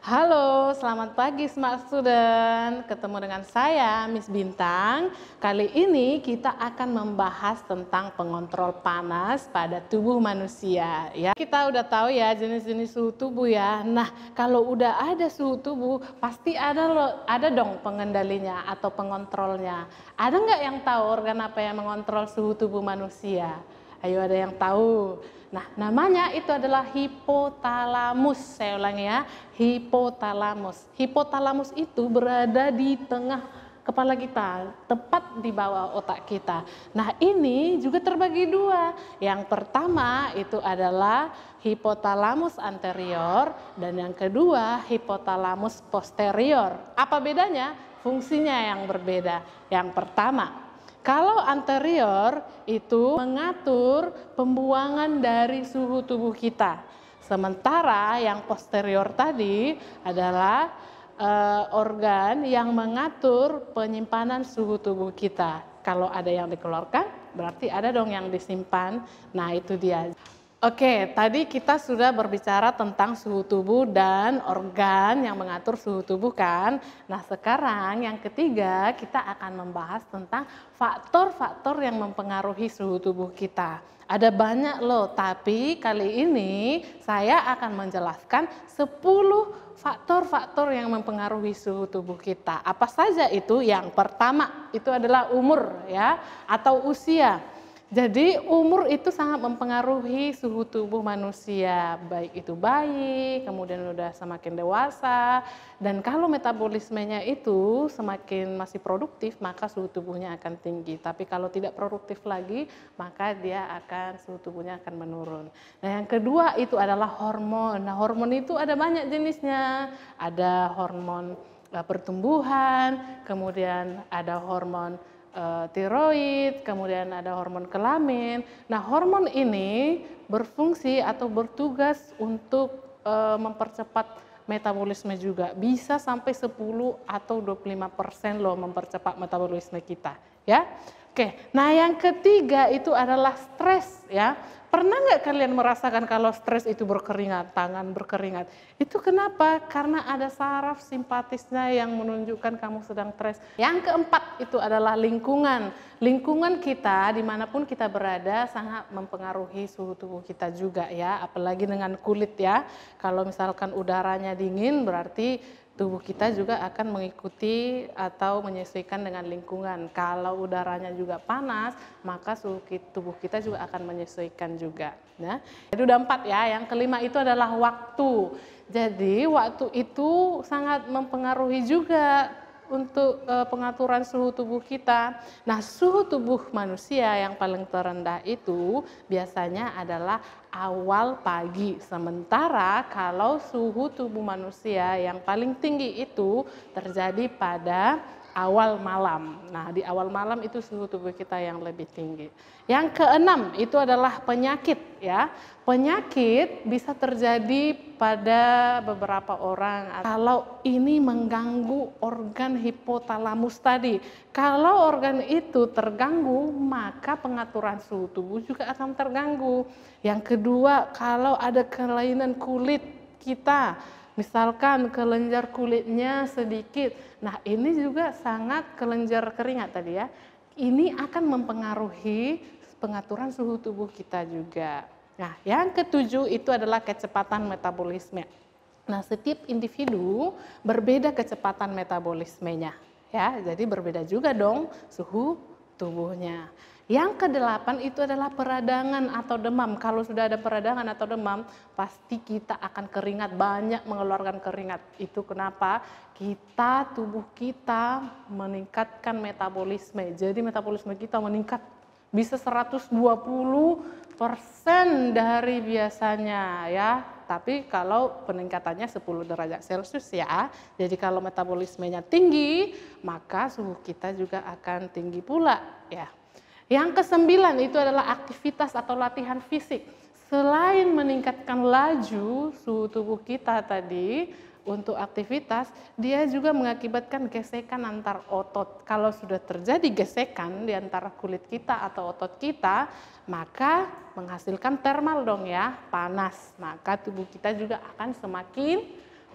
Halo, selamat pagi Smart Student. Ketemu dengan saya, Miss Bintang. Kali ini kita akan membahas tentang pengontrol panas pada tubuh manusia. Ya, kita udah tahu ya jenis-jenis suhu tubuh ya. Nah, kalau udah ada suhu tubuh, pasti ada dong pengendalinya atau pengontrolnya. Ada nggak yang tahu organ apa yang mengontrol suhu tubuh manusia? Ayo, ada yang tahu? Nah, namanya itu adalah hipotalamus. Saya ulangi ya, hipotalamus. Hipotalamus itu berada di tengah kepala kita, tepat di bawah otak kita. Nah, ini juga terbagi dua. Yang pertama itu adalah hipotalamus anterior dan yang kedua hipotalamus posterior. Apa bedanya? Fungsinya yang berbeda. Yang pertama, kalau anterior itu mengatur pembuangan dari suhu tubuh kita. Sementara yang posterior tadi adalah organ yang mengatur penyimpanan suhu tubuh kita. Kalau ada yang dikeluarkan, berarti ada dong yang disimpan. Nah, itu dia. Oke, tadi kita sudah berbicara tentang suhu tubuh dan organ yang mengatur suhu tubuh kan. Nah, sekarang yang ketiga kita akan membahas tentang faktor-faktor yang mempengaruhi suhu tubuh kita. Ada banyak loh, tapi kali ini saya akan menjelaskan 10 faktor-faktor yang mempengaruhi suhu tubuh kita. Apa saja itu? Yang pertama itu adalah umur ya atau usia. Jadi umur itu sangat mempengaruhi suhu tubuh manusia, baik itu bayi, kemudian udah semakin dewasa, dan kalau metabolismenya itu semakin masih produktif, maka suhu tubuhnya akan tinggi. Tapi kalau tidak produktif lagi, maka suhu tubuhnya akan menurun. Nah, yang kedua itu adalah hormon. Nah, hormon itu ada banyak jenisnya, ada hormon pertumbuhan, kemudian ada hormon tiroid, kemudian ada hormon kelamin. Nah, hormon ini berfungsi atau bertugas untuk mempercepat metabolisme juga. Bisa sampai 10 atau 25% loh mempercepat metabolisme kita, ya. Oke, nah yang ketiga itu adalah stres ya. Pernah nggak kalian merasakan kalau stres itu berkeringat, tangan berkeringat? Itu kenapa? Karena ada saraf simpatisnya yang menunjukkan kamu sedang stres. Yang keempat itu adalah lingkungan. Lingkungan kita dimanapun kita berada sangat mempengaruhi suhu tubuh kita juga ya. Apalagi dengan kulit ya. Kalau misalkan udaranya dingin berarti tubuh kita juga akan mengikuti atau menyesuaikan dengan lingkungan. Kalau udaranya juga panas, maka suhu tubuh kita juga akan menyesuaikan juga. Nah, jadi udah 4 ya. Yang kelima itu adalah waktu. Jadi waktu itu sangat mempengaruhi juga untuk pengaturan suhu tubuh kita. Nah, suhu tubuh manusia yang paling terendah itu biasanya adalah awal pagi. Sementara kalau suhu tubuh manusia yang paling tinggi itu terjadi pada awal malam. Nah, di awal malam itu suhu tubuh kita yang lebih tinggi. Yang keenam itu adalah penyakit ya. Penyakit bisa terjadi pada beberapa orang kalau ini mengganggu organ hipotalamus tadi. Kalau organ itu terganggu, maka pengaturan suhu tubuh juga akan terganggu. Yang kedua, kalau ada kelainan kulit kita, misalkan kelenjar kulitnya sedikit, nah ini juga sangat kelenjar keringat tadi ya, ini akan mempengaruhi pengaturan suhu tubuh kita juga. Nah, yang ketujuh itu adalah kecepatan metabolisme. Nah, setiap individu berbeda kecepatan metabolismenya, ya. Jadi berbeda juga dong suhu tubuhnya. Yang kedelapan itu adalah peradangan atau demam. Kalau sudah ada peradangan atau demam, pasti kita akan keringat, banyak mengeluarkan keringat. Itu kenapa? Tubuh kita meningkatkan metabolisme. Jadi metabolisme kita meningkat bisa 120% dari biasanya ya. Tapi kalau peningkatannya 10 derajat Celcius ya. Jadi kalau metabolismenya tinggi, maka suhu kita juga akan tinggi pula ya. Yang kesembilan itu adalah aktivitas atau latihan fisik. Selain meningkatkan laju suhu tubuh kita tadi untuk aktivitas, dia juga mengakibatkan gesekan antar otot. Kalau sudah terjadi gesekan di antara kulit kita atau otot kita, maka menghasilkan thermal dong ya, panas. Maka tubuh kita juga akan semakin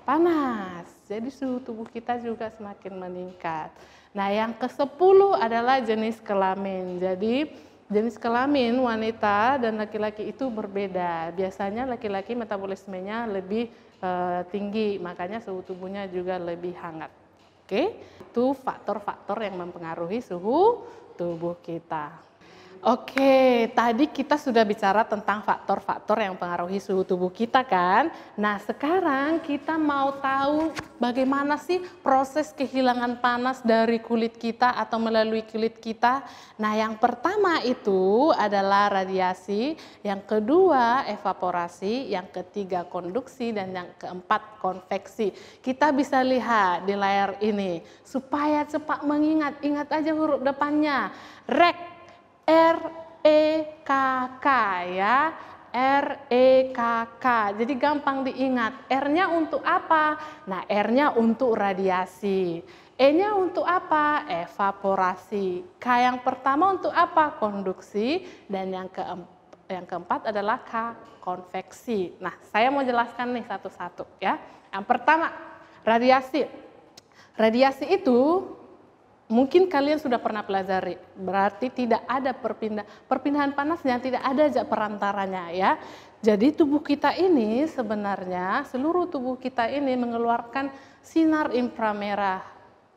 panas. Jadi suhu tubuh kita juga semakin meningkat. Nah, yang ke-10 adalah jenis kelamin. Jadi jenis kelamin wanita dan laki-laki itu berbeda. Biasanya laki-laki metabolismenya lebih tinggi, makanya suhu tubuhnya juga lebih hangat. Oke, itu faktor-faktor yang mempengaruhi suhu tubuh kita. Oke, tadi kita sudah bicara tentang faktor-faktor yang mempengaruhi suhu tubuh kita kan. Nah, sekarang kita mau tahu bagaimana sih proses kehilangan panas dari kulit kita atau melalui kulit kita. Nah, yang pertama itu adalah radiasi, yang kedua evaporasi, yang ketiga konduksi, dan yang keempat konveksi. Kita bisa lihat di layar ini, supaya cepat mengingat, ingat aja huruf depannya, REK. R-E-K-K ya, R-E-K-K. Jadi gampang diingat. R-nya untuk apa? Nah, R-nya untuk radiasi. E-nya untuk apa? Evaporasi. K yang pertama untuk apa? Konduksi. Dan yang keempat adalah K, konveksi. Nah, saya mau jelaskan nih satu-satu ya. Yang pertama, radiasi. Radiasi itu mungkin kalian sudah pernah pelajari, berarti tidak ada perpindahan panas yang tidak ada perantaranya ya. Jadi tubuh kita ini sebenarnya, seluruh tubuh kita ini mengeluarkan sinar inframerah,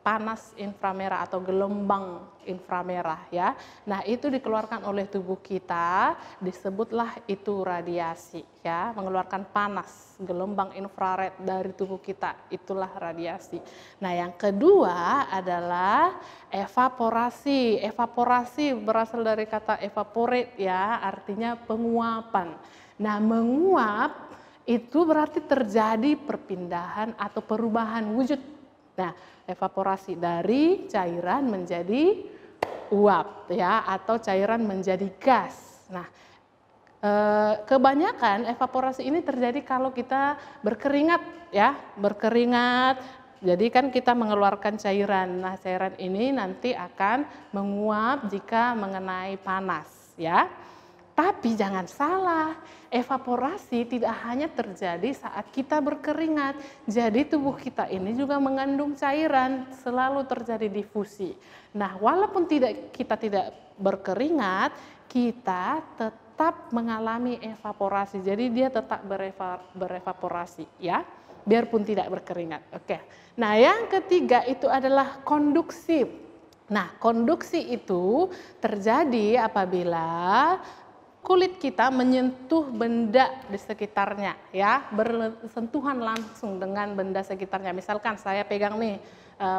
panas inframerah atau gelombang inframerah ya. Nah, itu dikeluarkan oleh tubuh kita, disebutlah itu radiasi ya, mengeluarkan panas, gelombang infrared dari tubuh kita, itulah radiasi. Nah, yang kedua adalah evaporasi. Evaporasi berasal dari kata evaporate ya, artinya penguapan. Nah, menguap itu berarti terjadi perpindahan atau perubahan wujud. Nah, evaporasi dari cairan menjadi uap ya, atau cairan menjadi gas. Nah, kebanyakan evaporasi ini terjadi kalau kita berkeringat ya, berkeringat. Jadi kan kita mengeluarkan cairan. Nah, cairan ini nanti akan menguap jika mengenai panas ya. Tapi jangan salah, evaporasi tidak hanya terjadi saat kita berkeringat. Jadi tubuh kita ini juga mengandung cairan, selalu terjadi difusi. Nah, walaupun kita tidak berkeringat, kita tetap mengalami evaporasi. Jadi dia tetap berevaporasi ya, biarpun tidak berkeringat. Oke. Nah, yang ketiga itu adalah konduksi. Nah, konduksi itu terjadi apabila kulit kita menyentuh benda di sekitarnya ya, bersentuhan langsung dengan benda sekitarnya. Misalkan saya pegang nih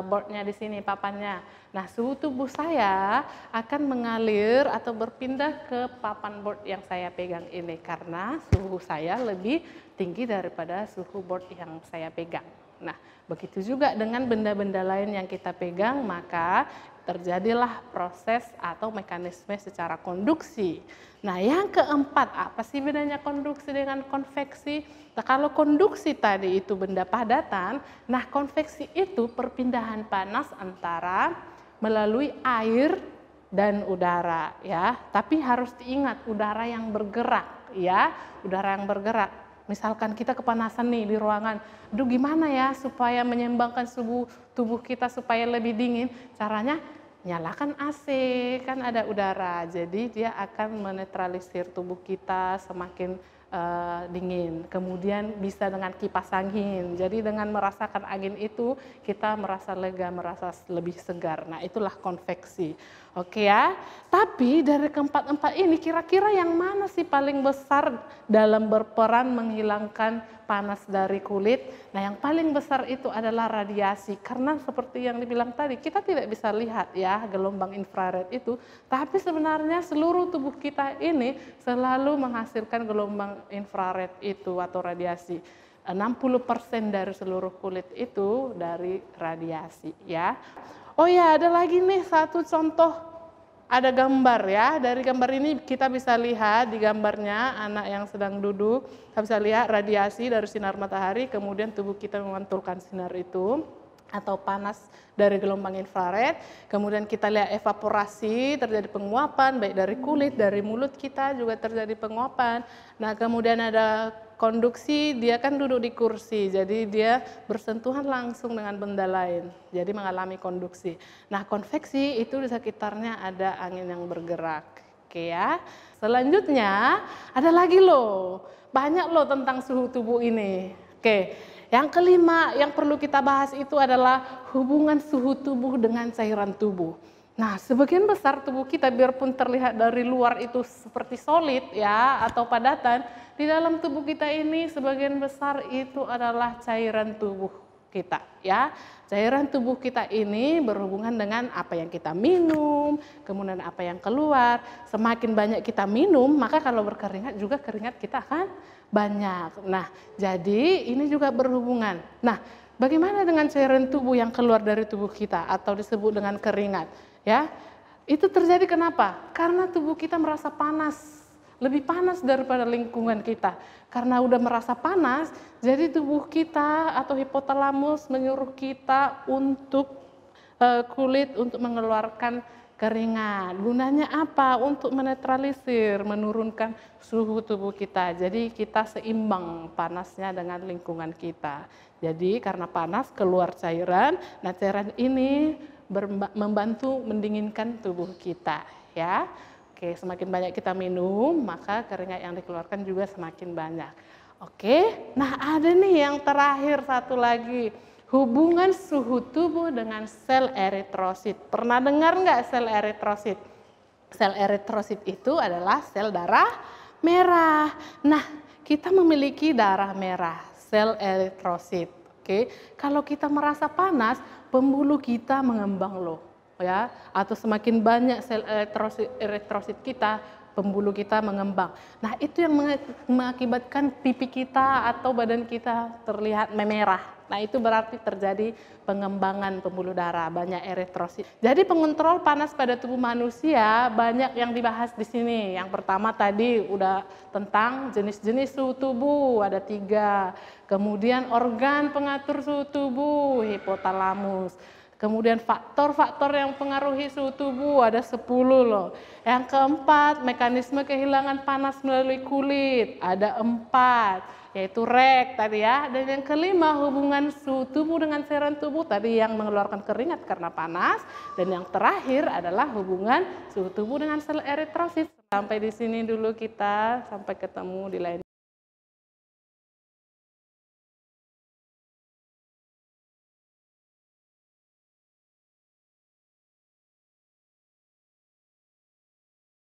boardnya di sini, papannya. Nah, suhu tubuh saya akan mengalir atau berpindah ke papan board yang saya pegang ini karena suhu saya lebih tinggi daripada suhu board yang saya pegang. Nah, begitu juga dengan benda-benda lain yang kita pegang, maka terjadilah proses atau mekanisme secara konduksi. Nah, yang keempat, apa sih bedanya konduksi dengan konveksi? Nah, kalau konduksi tadi itu benda padatan, nah konveksi itu perpindahan panas antara melalui air dan udara ya. Tapi harus diingat udara yang bergerak ya, udara yang bergerak. Misalkan kita kepanasan nih di ruangan, aduh gimana ya supaya menyeimbangkan suhu tubuh kita supaya lebih dingin? Caranya nyalakan AC, kan ada udara, jadi dia akan menetralisir tubuh kita semakin dingin. Kemudian bisa dengan kipas angin, jadi dengan merasakan angin itu kita merasa lega, merasa lebih segar. Nah, itulah konveksi. Oke ya, tapi dari keempat-empat ini kira-kira yang mana sih paling besar dalam berperan menghilangkan panas dari kulit? Nah, yang paling besar itu adalah radiasi, karena seperti yang dibilang tadi, kita tidak bisa lihat ya gelombang infrared itu, tapi sebenarnya seluruh tubuh kita ini selalu menghasilkan gelombang infrared itu atau radiasi. 60% dari seluruh kulit itu dari radiasi ya. Oh ya, ada lagi nih satu contoh, ada gambar ya. Dari gambar ini kita bisa lihat di gambarnya anak yang sedang duduk, kita bisa lihat radiasi dari sinar matahari, kemudian tubuh kita memantulkan sinar itu atau panas dari gelombang infrared. Kemudian kita lihat evaporasi, terjadi penguapan baik dari kulit, dari mulut kita juga terjadi penguapan. Nah, kemudian ada konduksi dia kan duduk di kursi, jadi dia bersentuhan langsung dengan benda lain, jadi mengalami konduksi. Nah, konveksi itu di sekitarnya ada angin yang bergerak. Oke ya. Selanjutnya ada lagi loh, banyak loh tentang suhu tubuh ini. Oke, yang kelima yang perlu kita bahas itu adalah hubungan suhu tubuh dengan cairan tubuh. Nah, sebagian besar tubuh kita biarpun terlihat dari luar itu seperti solid ya atau padatan, di dalam tubuh kita ini sebagian besar itu adalah cairan tubuh kita ya. Cairan tubuh kita ini berhubungan dengan apa yang kita minum, kemudian apa yang keluar. Semakin banyak kita minum, maka kalau berkeringat juga keringat kita akan banyak. Nah, jadi ini juga berhubungan. Nah, bagaimana dengan cairan tubuh yang keluar dari tubuh kita atau disebut dengan keringat? Ya, itu terjadi kenapa? Karena tubuh kita merasa panas, lebih panas daripada lingkungan kita. Karena udah merasa panas, jadi tubuh kita atau hipotalamus menyuruh kita untuk kulit untuk mengeluarkan keringat. Gunanya apa? Untuk menetralisir, menurunkan suhu tubuh kita. Jadi kita seimbang panasnya dengan lingkungan kita. Jadi karena panas keluar cairan, nah cairan ini membantu mendinginkan tubuh kita ya. Oke, semakin banyak kita minum, maka keringat yang dikeluarkan juga semakin banyak. Oke, nah ada nih yang terakhir satu lagi, hubungan suhu tubuh dengan sel eritrosit. Pernah dengar nggak sel eritrosit? Sel eritrosit itu adalah sel darah merah. Nah, kita memiliki darah merah, sel eritrosit. Oke, kalau kita merasa panas, pembuluh kita mengembang loh, ya. Atau semakin banyak sel eritrosit kita, pembuluh kita mengembang. Nah, itu yang mengakibatkan pipi kita atau badan kita terlihat memerah. Nah, itu berarti terjadi pengembangan pembuluh darah, banyak eritrosit. Jadi pengontrol panas pada tubuh manusia banyak yang dibahas di sini. Yang pertama tadi udah tentang jenis-jenis suhu tubuh, ada 3. Kemudian organ pengatur suhu tubuh, hipotalamus. Kemudian faktor-faktor yang pengaruhi suhu tubuh ada 10 loh. Yang keempat, mekanisme kehilangan panas melalui kulit, ada 4. Yaitu REK tadi ya. Dan yang kelima, hubungan suhu tubuh dengan cairan tubuh tadi yang mengeluarkan keringat karena panas. Dan yang terakhir adalah hubungan suhu tubuh dengan sel eritrosit. Sampai di sini dulu kita, sampai ketemu di lain